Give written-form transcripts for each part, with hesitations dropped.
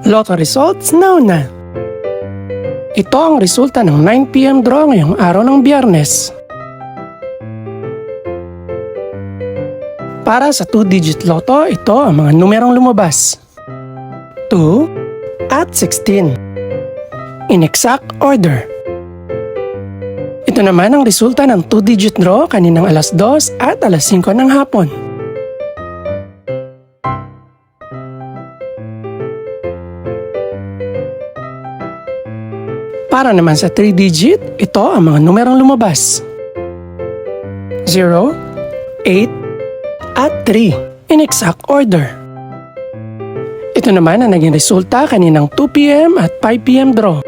Lotto results now na. Ito ang resulta ng 9 PM draw ngayong araw ng Biyernes. Para sa 2-digit lotto, ito ang mga numerong lumabas. 2 at 16. In exact order. Ito naman ang resulta ng 2-digit draw kaninang alas 2 at alas 5 ng hapon. Para naman sa 3-digit, ito ang mga numerong lumabas. 0, 8, at 3 in exact order. Ito naman ang naging resulta kaninang 2 PM at 5 PM draw.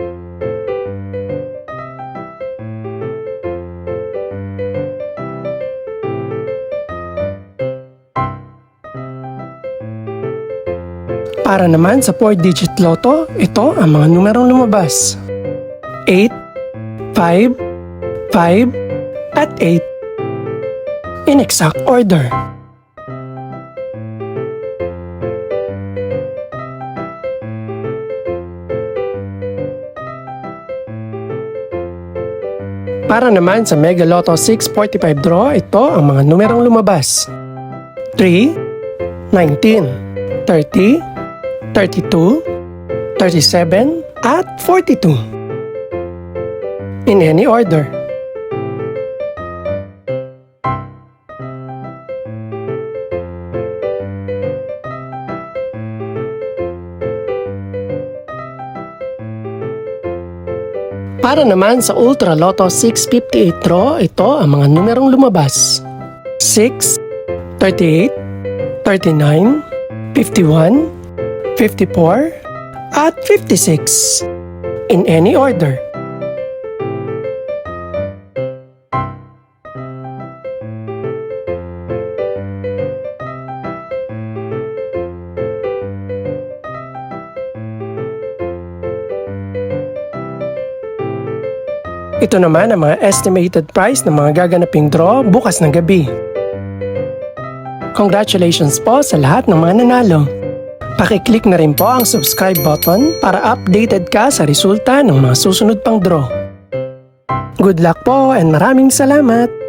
Para naman sa 4-digit lotto, ito ang mga numerong lumabas. 8, 5, 5, at 8 in exact order. Para naman sa Mega Lotto 645 draw, ito ang mga numerong lumabas. 3, 19, 30, 32, 37, at 42. In any order. Para naman sa Ultra Lotto 658 draw, ito ang mga numerong lumabas. 6, 38, 39, 51, 54, at 56. In any order. Ito naman ang mga estimated price ng mga gaganaping draw bukas ng gabi. Congratulations po sa lahat ng mga nanalo. Pakiclick na rin po ang subscribe button para updated ka sa resulta ng mga susunod pang draw. Good luck po and maraming salamat!